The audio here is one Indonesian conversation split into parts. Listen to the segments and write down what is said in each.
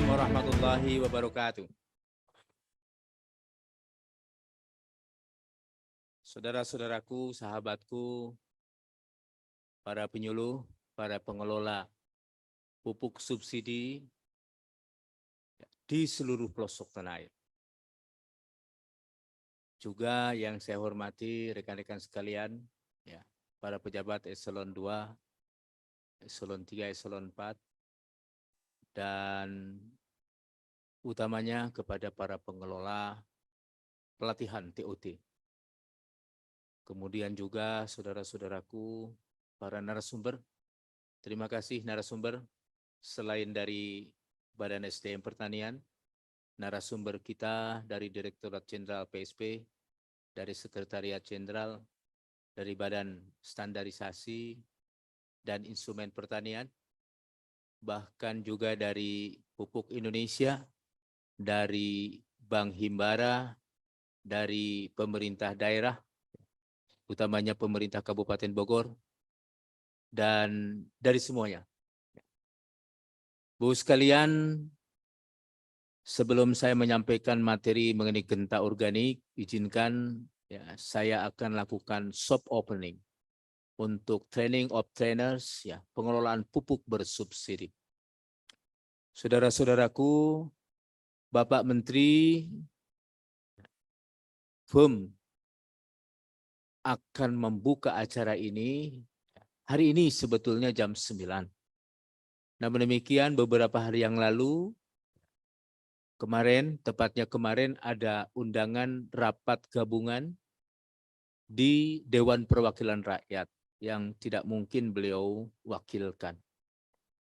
Assalamualaikum warahmatullahi wabarakatuh. Saudara-saudaraku, sahabatku, para penyuluh, para pengelola pupuk subsidi di seluruh pelosok tanah air. Juga yang saya hormati rekan-rekan sekalian, ya, para pejabat eselon 2, eselon 3, eselon 4, dan utamanya kepada para pengelola pelatihan TOT. Kemudian juga saudara-saudaraku, para narasumber. Terima kasih narasumber, selain dari Badan SDM Pertanian, narasumber kita dari Direktorat Jenderal PSP, dari Sekretariat Jenderal, dari Badan Standarisasi dan Instrumen Pertanian, bahkan juga dari Pupuk Indonesia, dari Bank Himbara, dari pemerintah daerah, utamanya pemerintah Kabupaten Bogor, dan dari semuanya. Bu sekalian, sebelum saya menyampaikan materi mengenai genta organik, izinkan ya, saya akan lakukan soft opening untuk training of trainers, ya, pengelolaan pupuk bersubsidi. Saudara-saudaraku, Bapak Menteri FUM akan membuka acara ini hari ini sebetulnya jam 9. Namun demikian beberapa hari yang lalu, tepatnya kemarin ada undangan rapat gabungan di Dewan Perwakilan Rakyat yang tidak mungkin beliau wakilkan.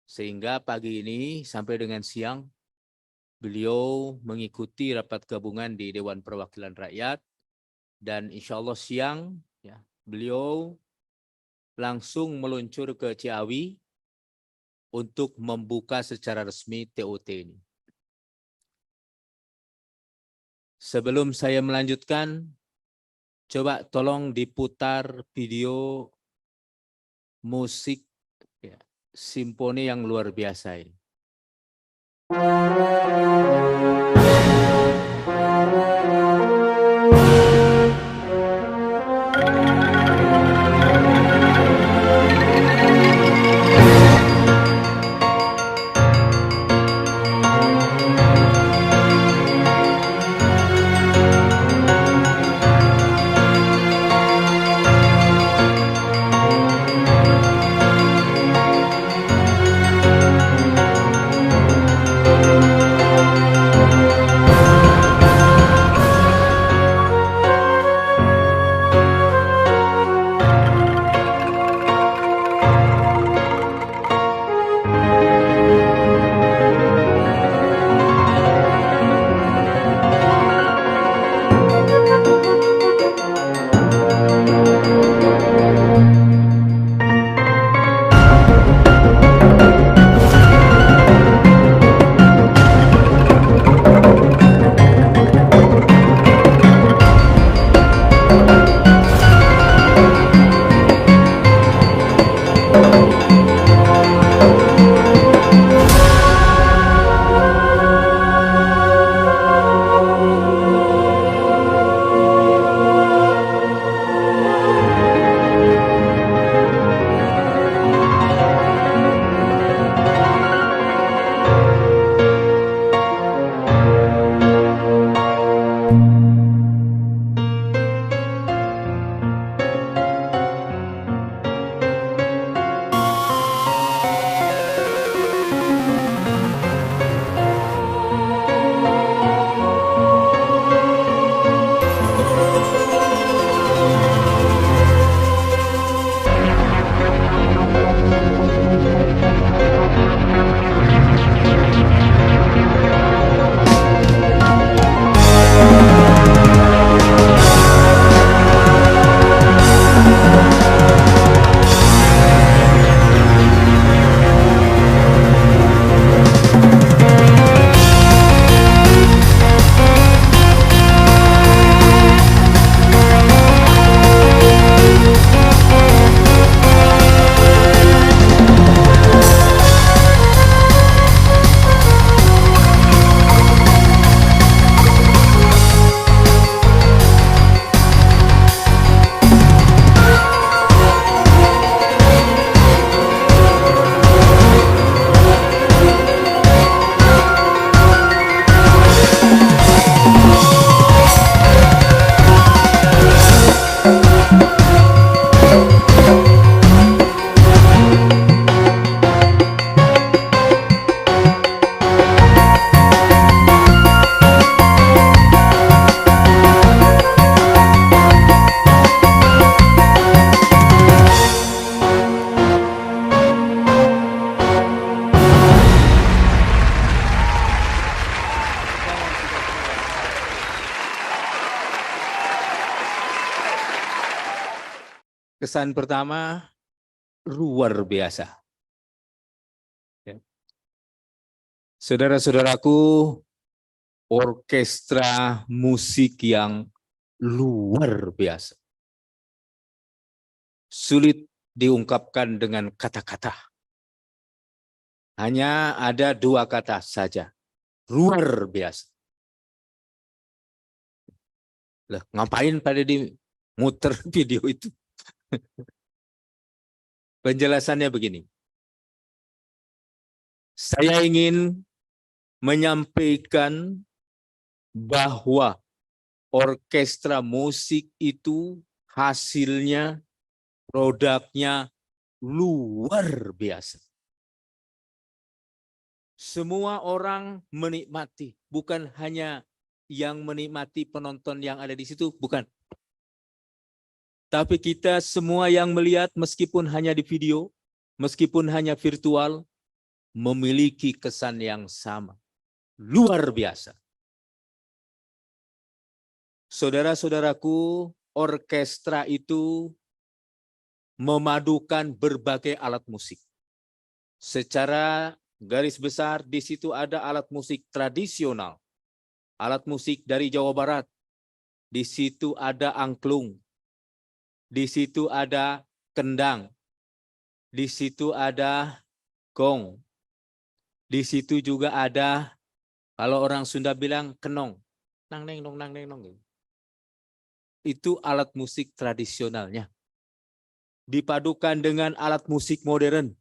Sehingga pagi ini sampai dengan siang, beliau mengikuti rapat gabungan di Dewan Perwakilan Rakyat, dan insya Allah siang ya, beliau langsung meluncur ke Ciawi untuk membuka secara resmi TOT ini. Sebelum saya melanjutkan, coba tolong diputar video musik ya, simfoni yang luar biasa ini. Kesan pertama, luar biasa. Ya. Saudara-saudaraku, orkestra musik yang luar biasa. Sulit diungkapkan dengan kata-kata. Hanya ada dua kata saja. Luar biasa. Lah, ngapain pada di muter video itu? Penjelasannya begini. Saya ingin menyampaikan bahwa orkestra musik itu hasilnya, produknya luar biasa. Semua orang menikmati, bukan hanya yang menikmati penonton yang ada di situ, bukan. Tapi kita semua yang melihat meskipun hanya di video, meskipun hanya virtual, memiliki kesan yang sama. Luar biasa. Saudara-saudaraku, orkestra itu memadukan berbagai alat musik. Secara garis besar di situ ada alat musik tradisional, alat musik dari Jawa Barat. Di situ ada angklung, di situ ada kendang, di situ ada gong, di situ juga ada, kalau orang Sunda bilang kenong, nang neng nong nang neng nong. Itu alat musik tradisionalnya. Dipadukan dengan alat musik modern.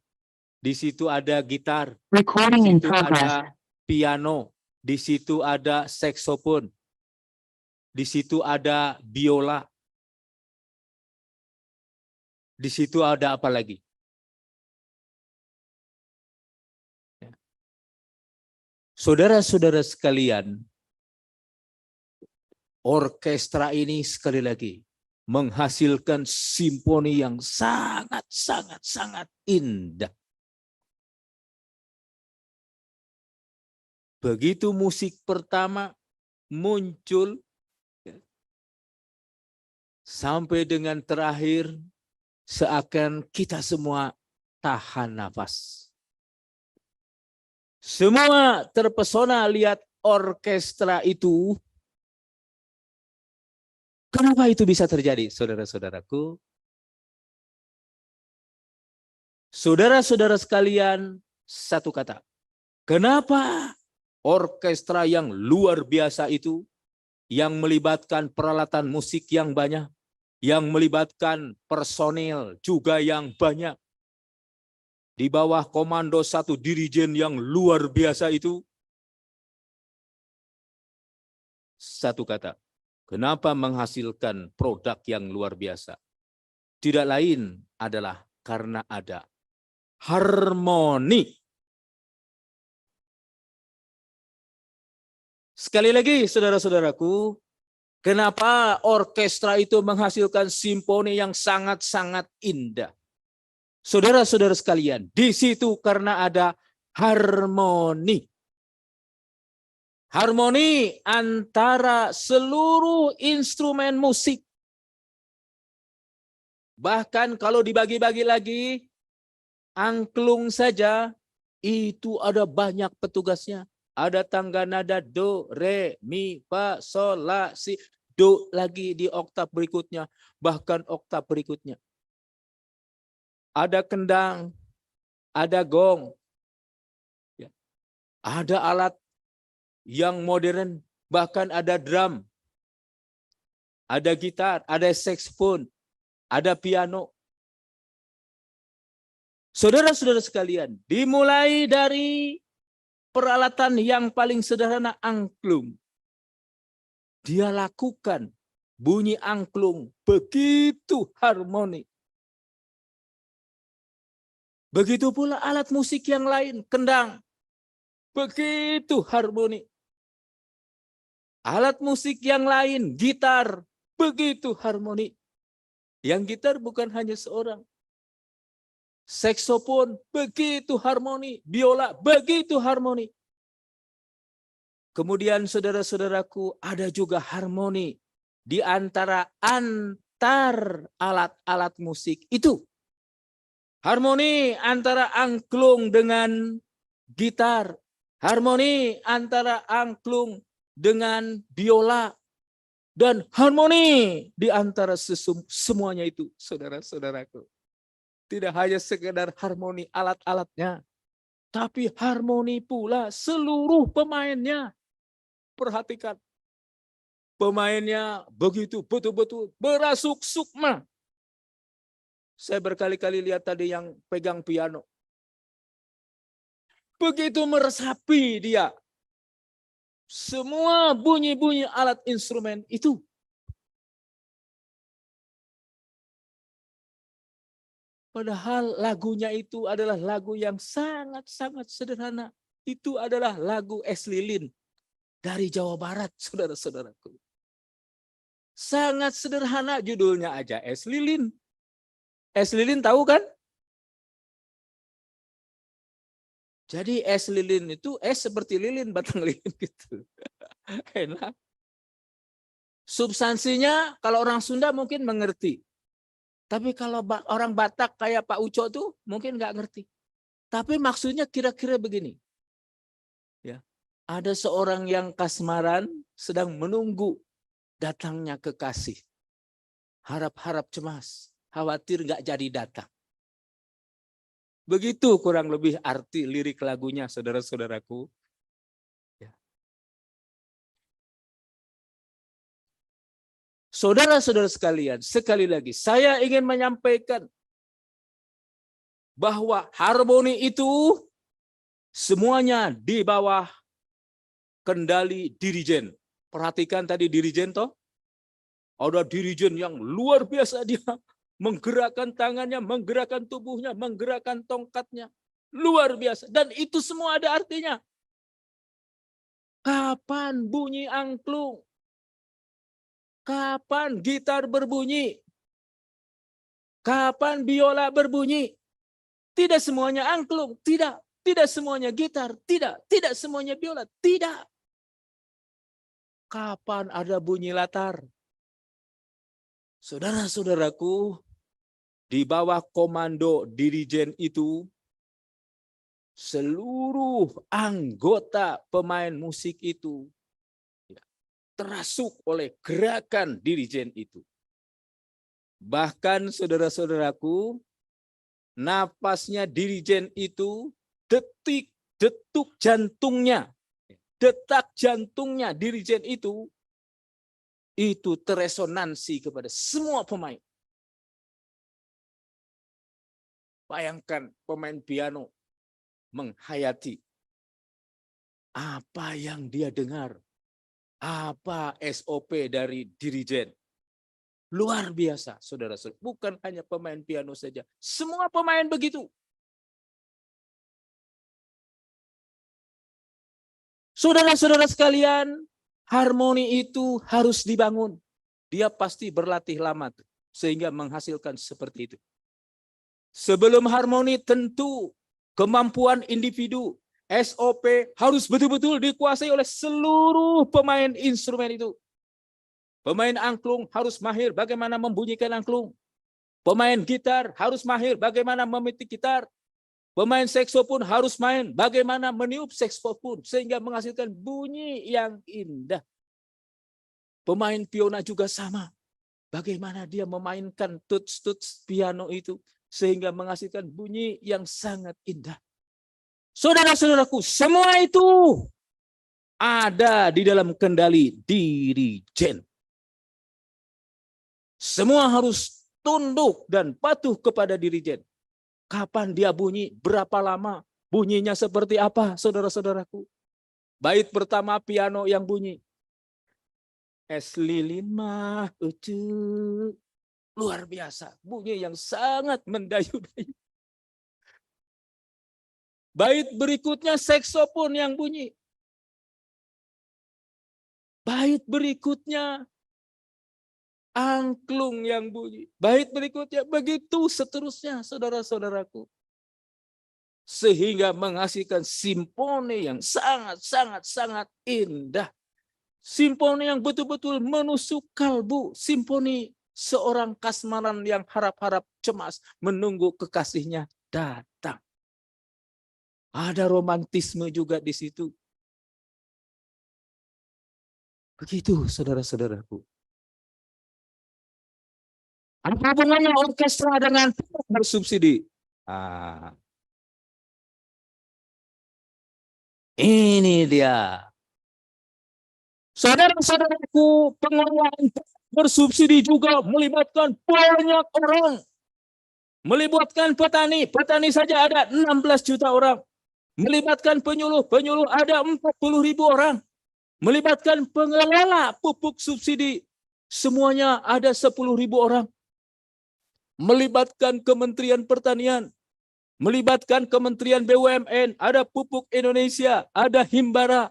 Di situ ada gitar, di situ ada piano, di situ ada saksofon, di situ ada biola, di situ ada apa lagi? Saudara-saudara sekalian, orkestra ini sekali lagi menghasilkan simfoni yang sangat indah. Begitu musik pertama muncul, sampai dengan terakhir, seakan kita semua tahan nafas. Semua terpesona lihat orkestra itu. Kenapa itu bisa terjadi, saudara-saudaraku? Saudara-saudara sekalian, satu kata. Kenapa orkestra yang luar biasa itu, yang melibatkan peralatan musik yang banyak, yang melibatkan personil juga yang banyak, di bawah komando satu dirijen yang luar biasa itu, satu kata, kenapa menghasilkan produk yang luar biasa? Tidak lain adalah karena ada harmoni. Sekali lagi, saudara-saudaraku, kenapa orkestra itu menghasilkan simfoni yang sangat-sangat indah? Saudara-saudara sekalian, di situ karena ada harmoni. Harmoni antara seluruh instrumen musik. Bahkan kalau dibagi-bagi lagi, angklung saja itu ada banyak petugasnya. Ada tangga nada do, re, mi, fa, sol, la, si. Do lagi di oktav berikutnya, bahkan oktav berikutnya. Ada kendang, ada gong, ada alat yang modern, bahkan ada drum, ada gitar, ada saksofon, ada piano. Saudara-saudara sekalian, dimulai dari peralatan yang paling sederhana, angklung. Dia lakukan bunyi angklung begitu harmoni. Begitu pula alat musik yang lain, kendang, begitu harmoni. Alat musik yang lain, gitar, begitu harmoni. Yang gitar bukan hanya seorang. Saksofon begitu harmoni, biola begitu harmoni. Kemudian saudara-saudaraku, ada juga harmoni di antara gitar, alat-alat musik itu. Harmoni antara angklung dengan gitar. Harmoni antara angklung dengan biola. Dan harmoni di antara semuanya itu, saudara-saudaraku. Tidak hanya sekedar harmoni alat-alatnya, tapi harmoni pula seluruh pemainnya. Perhatikan, pemainnya begitu betul-betul berasuk sukma. Saya berkali-kali lihat tadi yang pegang piano. Begitu meresapi dia. Semua bunyi-bunyi alat instrumen itu. Padahal lagunya itu adalah lagu yang sangat-sangat sederhana. Itu adalah lagu Es Lilin dari Jawa Barat, saudara-saudaraku. Sangat sederhana, judulnya aja Es Lilin. Es Lilin tahu kan? Jadi es lilin itu es seperti lilin, batang lilin gitu. Enak. Substansinya kalau orang Sunda mungkin mengerti. Tapi kalau orang Batak kayak Pak Uco tuh mungkin nggak ngerti. Tapi maksudnya kira-kira begini. Ya, ada seorang yang kasmaran sedang menunggu datangnya kekasih. Harap-harap cemas, khawatir nggak jadi datang. Begitu kurang lebih arti lirik lagunya, saudara-saudaraku. Ya. Saudara-saudara sekalian, sekali lagi saya ingin menyampaikan bahwa harmoni itu semuanya di bawah kendali dirijen. Perhatikan tadi dirijen toh. Ada dirijen yang luar biasa, dia menggerakkan tangannya, menggerakkan tubuhnya, menggerakkan tongkatnya. Luar biasa. Dan itu semua ada artinya. Kapan bunyi angklung? Kapan gitar berbunyi? Kapan biola berbunyi? Tidak semuanya angklung, tidak. Tidak semuanya gitar, tidak. Tidak semuanya biola, tidak. Kapan ada bunyi latar? Saudara-saudaraku, di bawah komando dirijen itu, seluruh anggota pemain musik itu terasuk oleh gerakan dirijen itu. Bahkan saudara-saudaraku, napasnya dirijen itu detak jantungnya dirijen itu teresonansi kepada semua pemain. Bayangkan pemain piano menghayati apa yang dia dengar, apa SOP dari dirijen. Luar biasa, saudara-saudara. Bukan hanya pemain piano saja, semua pemain begitu. Saudara-saudara sekalian, harmoni itu harus dibangun. Dia pasti berlatih lama sehingga menghasilkan seperti itu. Sebelum harmoni tentu kemampuan individu, SOP harus betul-betul dikuasai oleh seluruh pemain instrumen itu. Pemain angklung harus mahir bagaimana membunyikan angklung. Pemain gitar harus mahir bagaimana memetik gitar. Pemain saksofon harus main bagaimana meniup saksofon sehingga menghasilkan bunyi yang indah. Pemain biola juga sama. Bagaimana dia memainkan tuts-tuts piano itu sehingga menghasilkan bunyi yang sangat indah. Saudara-saudaraku, semua itu ada di dalam kendali dirijen. Semua harus tunduk dan patuh kepada dirijen. Kapan dia bunyi, berapa lama, bunyinya seperti apa, saudara-saudaraku. Bait pertama piano yang bunyi. Es lilin mah ucu. Luar biasa, bunyi yang sangat mendayu-dayu. Bait berikutnya saksofon yang bunyi. Bait berikutnya angklung yang bunyi. Bait berikutnya begitu seterusnya, saudara-saudaraku. Sehingga menghasilkan simfoni yang sangat indah. Simfoni yang betul-betul menusuk kalbu. Simfoni Seorang kasmaran yang harap-harap cemas menunggu kekasihnya datang. Ada romantisme juga di situ. Begitu saudara-saudaraku. Apa hubungannya orkestra dengan bersubsidi? Ah, ini dia. Saudara-saudaraku, pengelolaan bersubsidi juga melibatkan banyak orang. Melibatkan petani, petani saja ada 16 juta orang. Melibatkan penyuluh, penyuluh ada 40.000 orang. Melibatkan pengelola pupuk subsidi, semuanya ada 10.000 orang. Melibatkan Kementerian Pertanian, melibatkan Kementerian BUMN, ada Pupuk Indonesia, ada Himbara,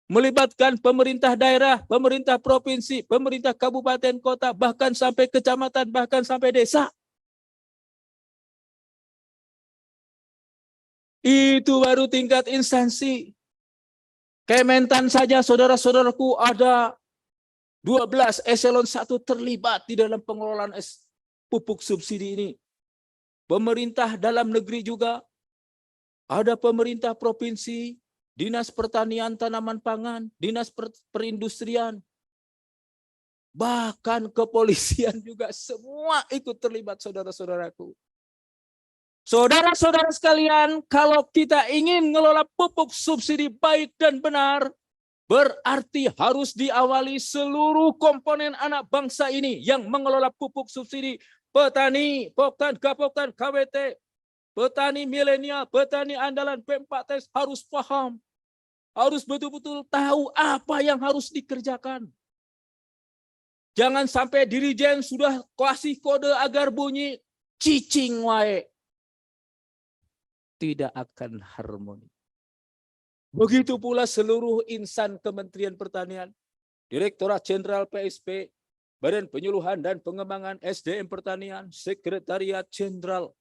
melibatkan pemerintah daerah, pemerintah provinsi, pemerintah kabupaten kota, bahkan sampai kecamatan, bahkan sampai desa. Itu baru tingkat instansi. Kementan saja saudara-saudaraku ada 12 eselon 1 terlibat di dalam pengelolaan pupuk subsidi ini. Pemerintah dalam negeri juga, ada pemerintah provinsi, dinas pertanian tanaman pangan, dinas perindustrian, bahkan kepolisian juga semua ikut terlibat saudara-saudaraku. Saudara-saudara sekalian, kalau kita ingin mengelola pupuk subsidi baik dan benar, berarti harus diawali seluruh komponen anak bangsa ini yang mengelola pupuk subsidi. Petani, Poktan, Gapoktan, KWT, petani milenial, petani andalan P4TES harus paham. Harus betul-betul tahu apa yang harus dikerjakan. Jangan sampai dirijen sudah kasih kode agar bunyi cicing wae. Tidak akan harmoni. Begitu pula seluruh insan Kementerian Pertanian, Direktorat Jenderal PSP, Badan Penyuluhan dan Pengembangan SDM Pertanian, Sekretariat Jenderal,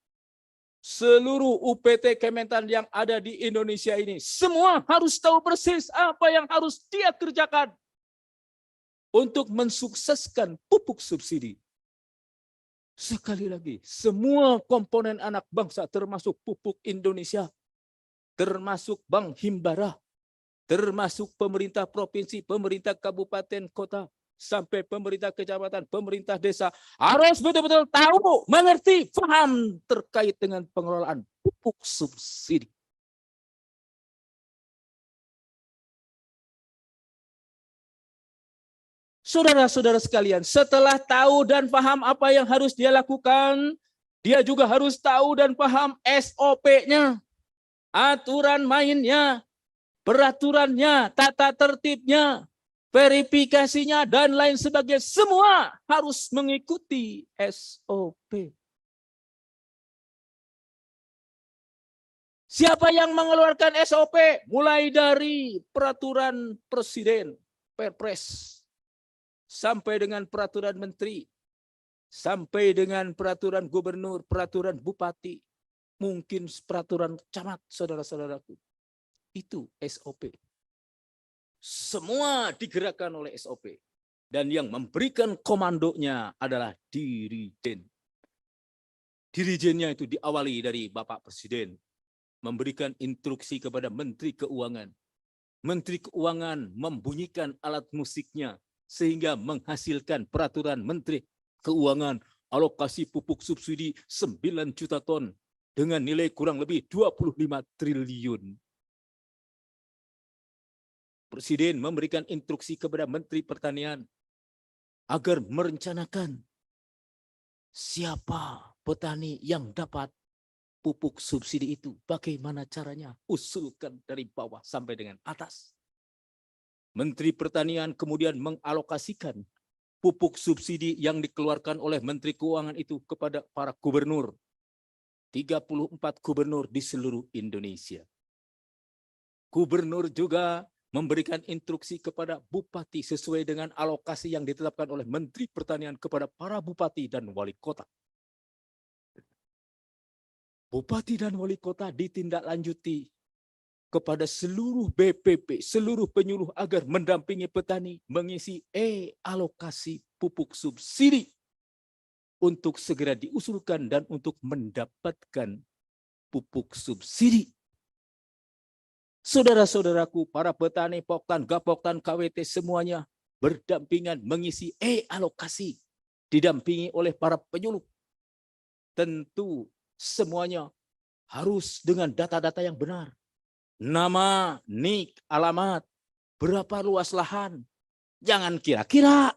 seluruh UPT Kementan yang ada di Indonesia ini, semua harus tahu persis apa yang harus dia kerjakan untuk mensukseskan pupuk subsidi. Sekali lagi, semua komponen anak bangsa termasuk Pupuk Indonesia, termasuk Bank Himbara, termasuk pemerintah provinsi, pemerintah kabupaten kota, sampai pemerintah kecamatan, pemerintah desa, harus betul-betul tahu, mengerti, paham terkait dengan pengelolaan pupuk subsidi. Saudara-saudara sekalian, setelah tahu dan paham apa yang harus dia lakukan, dia juga harus tahu dan paham SOP-nya, aturan mainnya, peraturannya, tata tertibnya, verifikasinya, dan lain sebagainya. Semua harus mengikuti SOP. Siapa yang mengeluarkan SOP? Mulai dari peraturan presiden, Perpres, sampai dengan peraturan menteri, sampai dengan peraturan gubernur, peraturan bupati, mungkin peraturan camat, saudara-saudaraku. Itu SOP. Semua digerakkan oleh SOP. Dan yang memberikan komandonya adalah dirijen. Dirijennya itu diawali dari Bapak Presiden, memberikan instruksi kepada Menteri Keuangan. Menteri Keuangan membunyikan alat musiknya sehingga menghasilkan peraturan Menteri Keuangan alokasi pupuk subsidi 9 juta ton dengan nilai kurang lebih 25 triliun. Presiden memberikan instruksi kepada Menteri Pertanian agar merencanakan siapa petani yang dapat pupuk subsidi itu, bagaimana caranya, usulkan dari bawah sampai dengan atas. Menteri Pertanian kemudian mengalokasikan pupuk subsidi yang dikeluarkan oleh Menteri Keuangan itu kepada para gubernur. 34 gubernur di seluruh Indonesia. Gubernur juga memberikan instruksi kepada bupati sesuai dengan alokasi yang ditetapkan oleh Menteri Pertanian kepada para bupati dan wali kota. Bupati dan wali kota ditindaklanjuti kepada seluruh BPP, seluruh penyuluh agar mendampingi petani mengisi alokasi pupuk subsidi untuk segera diusulkan dan untuk mendapatkan pupuk subsidi. Saudara-saudaraku, para petani, Poktan, Gapoktan, KWT semuanya berdampingan mengisi alokasi, didampingi oleh para penyuluh. Tentu semuanya harus dengan data-data yang benar. Nama, nik, alamat, berapa luas lahan. Jangan kira-kira.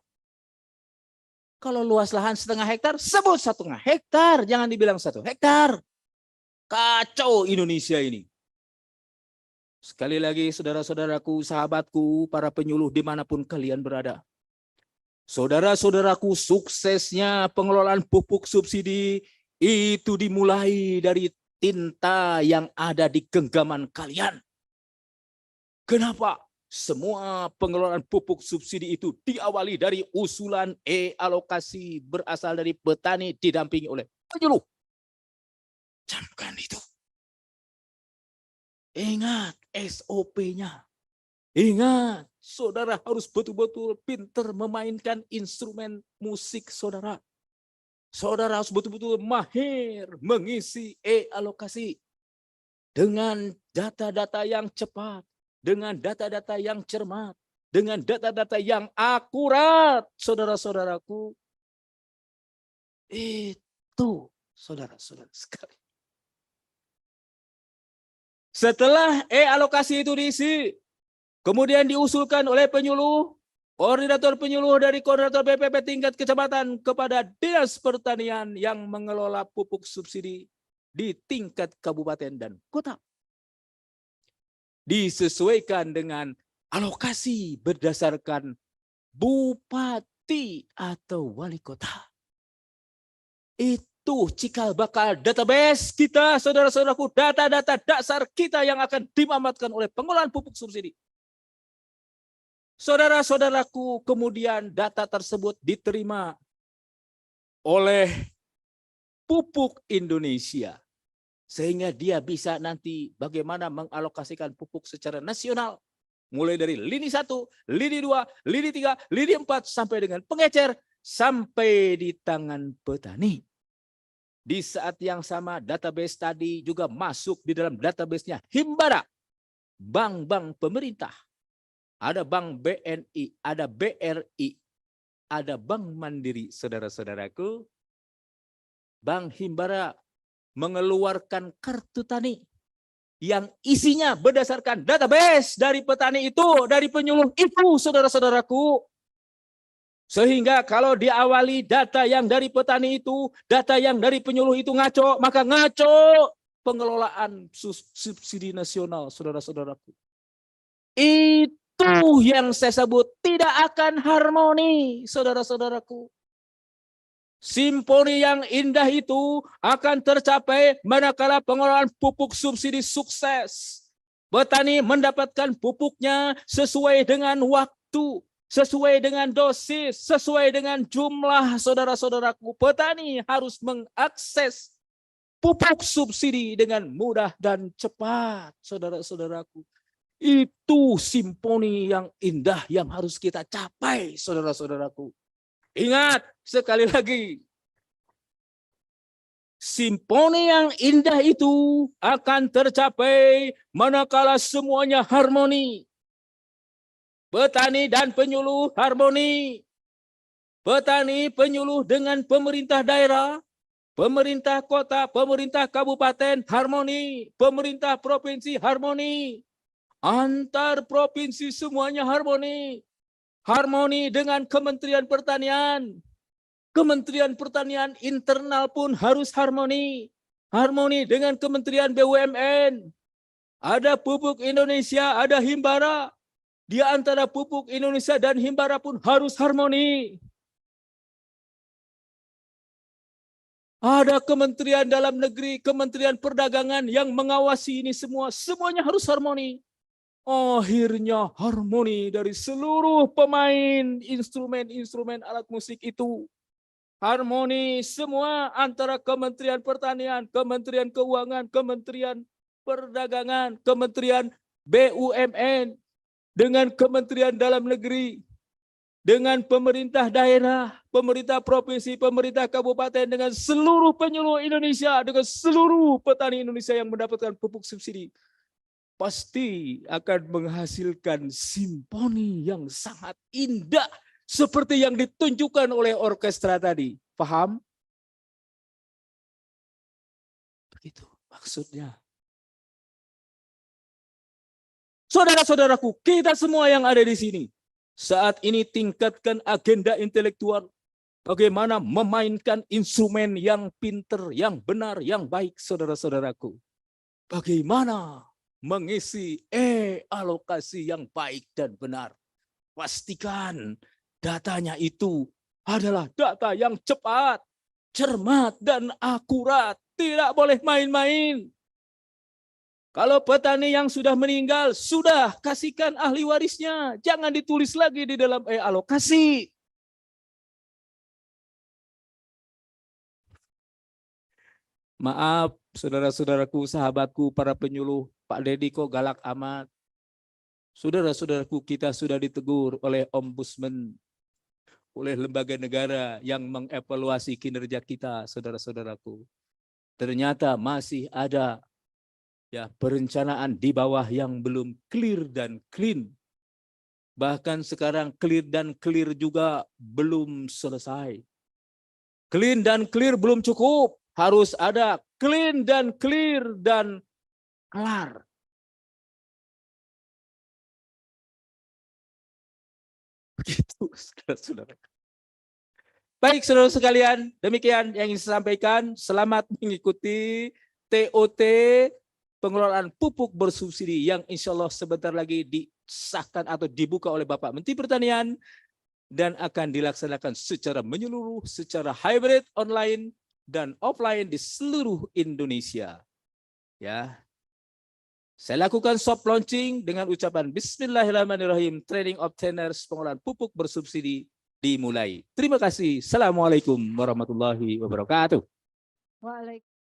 Kalau luas lahan 1,5 hektar, sebut 1,5 hektar. Jangan dibilang 1 hektar. Kacau Indonesia ini. Sekali lagi saudara-saudaraku, sahabatku, para penyuluh dimanapun kalian berada. Saudara-saudaraku, suksesnya pengelolaan pupuk subsidi itu dimulai dari tinta yang ada di genggaman kalian. Kenapa? Semua pengelolaan pupuk subsidi itu diawali dari usulan alokasi berasal dari petani didampingi oleh penyuluh. Camkan itu. Ingat SOP-nya. Ingat, saudara harus betul-betul pintar memainkan instrumen musik saudara. Saudara harus betul-betul mahir mengisi alokasi dengan data-data yang cepat, dengan data-data yang cermat, dengan data-data yang akurat, saudara-saudaraku. Itu saudara-saudara sekali. Setelah alokasi itu diisi, kemudian diusulkan oleh penyuluh, koordinator penyuluh dari koordinator BPP tingkat kecamatan kepada Dinas Pertanian yang mengelola pupuk subsidi di tingkat kabupaten dan kota. Disesuaikan dengan alokasi berdasarkan bupati atau wali kota. Itu cikal bakal database kita, saudara-saudaraku, data-data dasar kita yang akan dimamatkan oleh pengelolaan pupuk subsidi. Saudara-saudaraku, kemudian data tersebut diterima oleh Pupuk Indonesia. Sehingga dia bisa nanti bagaimana mengalokasikan pupuk secara nasional. Mulai dari lini 1, lini 2, lini 3, lini 4, sampai dengan pengecer, sampai di tangan petani. Di saat yang sama database tadi juga masuk di dalam database-nya Himbara, bank-bank pemerintah. Ada Bank BNI, ada BRI, ada Bank Mandiri, saudara-saudaraku. Bank Himbara mengeluarkan kartu tani yang isinya berdasarkan database dari petani itu, dari penyuluh itu, saudara-saudaraku. Sehingga kalau diawali data yang dari petani itu, data yang dari penyuluh itu ngaco, maka ngaco pengelolaan subsidi nasional, saudara-saudaraku. Itu yang saya sebut tidak akan harmoni, saudara-saudaraku. Simponi yang indah itu akan tercapai manakala pengelolaan pupuk subsidi sukses. Petani mendapatkan pupuknya sesuai dengan waktu, sesuai dengan dosis, sesuai dengan jumlah, saudara-saudaraku. Petani harus mengakses pupuk subsidi dengan mudah dan cepat, saudara-saudaraku. Itu simponi yang indah yang harus kita capai, saudara-saudaraku. Ingat sekali lagi, simponi yang indah itu akan tercapai manakala semuanya harmoni. Petani dan penyuluh harmoni. Petani, penyuluh dengan pemerintah daerah, pemerintah kota, pemerintah kabupaten harmoni, pemerintah provinsi harmoni. Antar provinsi semuanya harmoni. Harmoni dengan Kementerian Pertanian. Kementerian Pertanian internal pun harus harmoni. Harmoni dengan Kementerian BUMN. Ada Pupuk Indonesia, ada Himbara. Di antara Pupuk Indonesia dan Himbara pun harus harmoni. Ada Kementerian Dalam Negeri, Kementerian Perdagangan yang mengawasi ini semua. Semuanya harus harmoni. Akhirnya harmoni dari seluruh pemain instrumen-instrumen alat musik itu. Harmoni semua antara Kementerian Pertanian, Kementerian Keuangan, Kementerian Perdagangan, Kementerian BUMN, dengan Kementerian Dalam Negeri. dengan pemerintah daerah, pemerintah provinsi, pemerintah kabupaten, dengan seluruh penyeluruh Indonesia, dengan seluruh petani Indonesia yang mendapatkan pupuk subsidi, pasti akan menghasilkan simfoni yang sangat indah seperti yang ditunjukkan oleh orkestra tadi. Paham? Begitu maksudnya. Saudara-saudaraku, kita semua yang ada di sini, saat ini tingkatkan agenda intelektual, bagaimana memainkan instrumen yang pinter, yang benar, yang baik, saudara-saudaraku. Bagaimana mengisi alokasi yang baik dan benar. Pastikan datanya itu adalah data yang cepat, cermat, dan akurat. Tidak boleh main-main. Kalau petani yang sudah meninggal, sudah kasihkan ahli warisnya. Jangan ditulis lagi di dalam alokasi. Maaf, saudara-saudaraku, sahabatku, para penyuluh, Pak Deddy kok galak amat. Saudara-saudaraku, kita sudah ditegur oleh ombudsman, oleh lembaga negara yang mengevaluasi kinerja kita, saudara-saudaraku. Ternyata masih ada ya perencanaan di bawah yang belum clear dan clean. Bahkan sekarang clear dan clear juga belum selesai. Clean dan clear belum cukup. Harus ada clean dan clear dan kelar. Begitu, saudara-saudara. Baik, saudara sekalian, demikian yang ingin saya sampaikan. Selamat mengikuti TOT pengelolaan pupuk bersubsidi yang insya Allah sebentar lagi disahkan atau dibuka oleh Bapak Menteri Pertanian dan akan dilaksanakan secara menyeluruh, secara hybrid, online, dan offline di seluruh Indonesia. Ya, saya lakukan soft launching dengan ucapan Bismillahirrahmanirrahim. Training of trainers pengolahan pupuk bersubsidi dimulai. Terima kasih. Assalamualaikum warahmatullahi wabarakatuh. Waalaikumsalam.